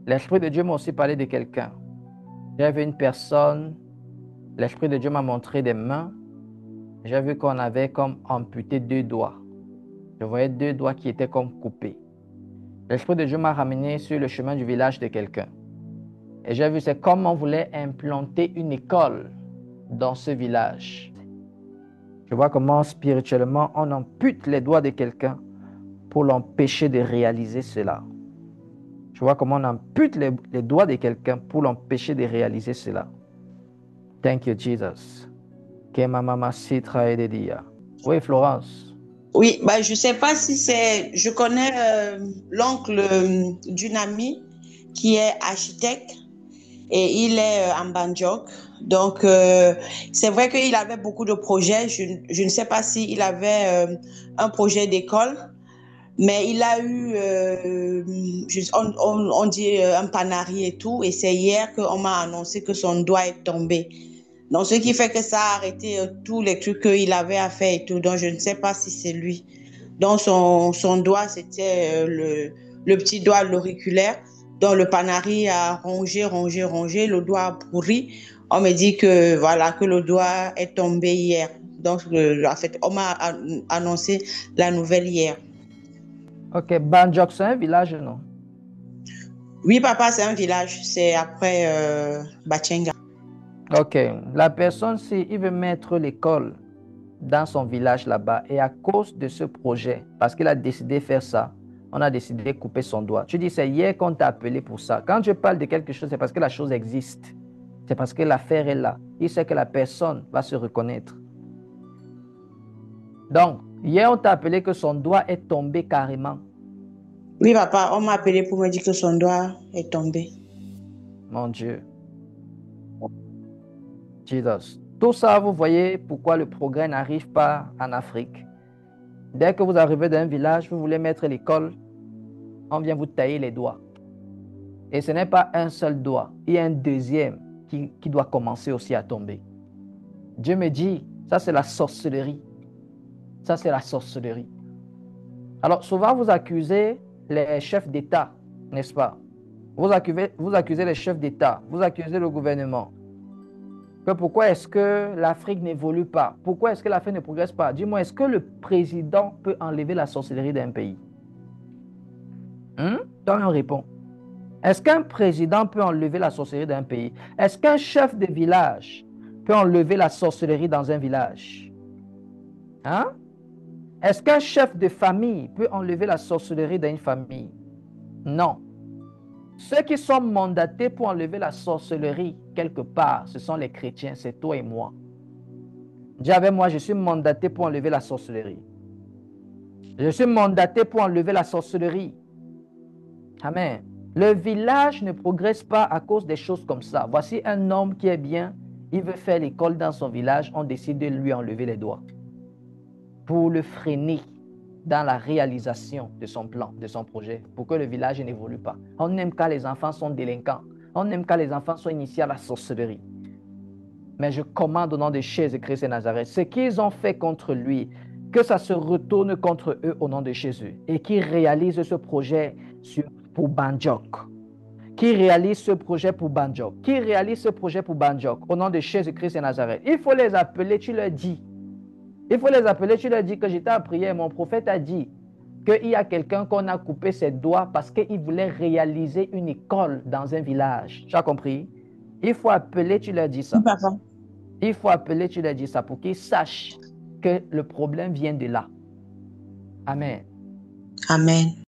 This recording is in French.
L'Esprit de Dieu m'a aussi parlé de quelqu'un. J'ai vu une personne, l'Esprit de Dieu m'a montré des mains. J'ai vu qu'on avait comme amputé 2 doigts. Je voyais 2 doigts qui étaient comme coupés. L'Esprit de Dieu m'a ramené sur le chemin du village de quelqu'un. Et j'ai vu, c'est comme on voulait implanter une école dans ce village. Je vois comment spirituellement on ampute les doigts de quelqu'un pour l'empêcher de réaliser cela. Je vois comment on ampute les doigts de quelqu'un pour l'empêcher de réaliser cela. Thank you, Jesus. Que ma maman citra et de dia. Oui, Florence. Oui, bah, je sais pas si c'est. Je connais l'oncle d'une amie qui est architecte et il est en Banjok. Donc, c'est vrai qu'il avait beaucoup de projets. Je ne sais pas s'il avait un projet d'école, mais il a eu, on dit un panari et tout. Et c'est hier qu'on m'a annoncé que son doigt est tombé. Donc, ce qui fait que ça a arrêté tous les trucs qu'il avait à faire et tout. Donc, je ne sais pas si c'est lui. Donc, son doigt, c'était le petit doigt l'auriculaire. Donc, le panari a rongé, rongé, rongé. Le doigt a pourri. On me dit que, voilà, que le doigt est tombé hier. Donc, en fait, on m'a annoncé la nouvelle hier. Ok, Banjok, c'est un village, non? Oui, papa, c'est un village. C'est après Bachenga. Ok, la personne, s'il veut mettre l'école dans son village là-bas, et à cause de ce projet, parce qu'il a décidé de faire ça, on a décidé de couper son doigt. Tu dis, c'est hier qu'on t'a appelé pour ça. Quand je parle de quelque chose, c'est parce que la chose existe. C'est parce que l'affaire est là. Il sait que la personne va se reconnaître. Donc, hier, on t'a appelé que son doigt est tombé carrément. Oui, papa, on m'a appelé pour me dire que son doigt est tombé. Mon Dieu, Jesus. Tout ça, vous voyez pourquoi le progrès n'arrive pas en Afrique. Dès que vous arrivez dans un village, vous voulez mettre l'école, on vient vous tailler les doigts. Et ce n'est pas un seul doigt, il y a un deuxième qui doit commencer aussi à tomber. Dieu me dit, ça c'est la sorcellerie. Ça c'est la sorcellerie. Alors souvent vous accusez les chefs d'État, n'est-ce pas? Vous accusez les chefs d'État, vous accusez le gouvernement. Que pourquoi est-ce que l'Afrique n'évolue pas? Pourquoi est-ce que l'Afrique ne progresse pas? Dis-moi, est-ce que le président peut enlever la sorcellerie d'un pays? Toi, on répond. Est-ce qu'un président peut enlever la sorcellerie d'un pays? Est-ce qu'un chef de village peut enlever la sorcellerie dans un village? Hein? Est-ce qu'un chef de famille peut enlever la sorcellerie dans une famille? Non. Ceux qui sont mandatés pour enlever la sorcellerie quelque part, ce sont les chrétiens, c'est toi et moi. Dis avec moi, je suis mandaté pour enlever la sorcellerie. Je suis mandaté pour enlever la sorcellerie. Amen. Le village ne progresse pas à cause des choses comme ça. Voici un homme qui est bien, il veut faire l'école dans son village, on décide de lui enlever les doigts pour le freiner dans la réalisation de son plan, de son projet, pour que le village n'évolue pas. On n'aime quand les enfants sont délinquants. On n'aime quand les enfants sont initiés à la sorcellerie. Mais je commande au nom de Jésus-Christ et Nazareth, ce qu'ils ont fait contre lui, que ça se retourne contre eux au nom de Jésus et qu'ils réalisent ce projet pour Banjok. Qui réalise ce projet pour Banjok? Qui réalise ce projet pour Banjok? Au nom de Jésus-Christ et Nazareth. Il faut les appeler, tu leur dis. Il faut les appeler, tu leur dis que j'étais à prière, mon prophète a dit qu'il y a quelqu'un qu'on a coupé ses doigts parce qu'il voulait réaliser une école dans un village. Tu as compris? Il faut appeler, tu leur dis Oui, ça. papa. Il faut appeler, tu leur dis ça pour qu'ils sachent que le problème vient de là. Amen. Amen.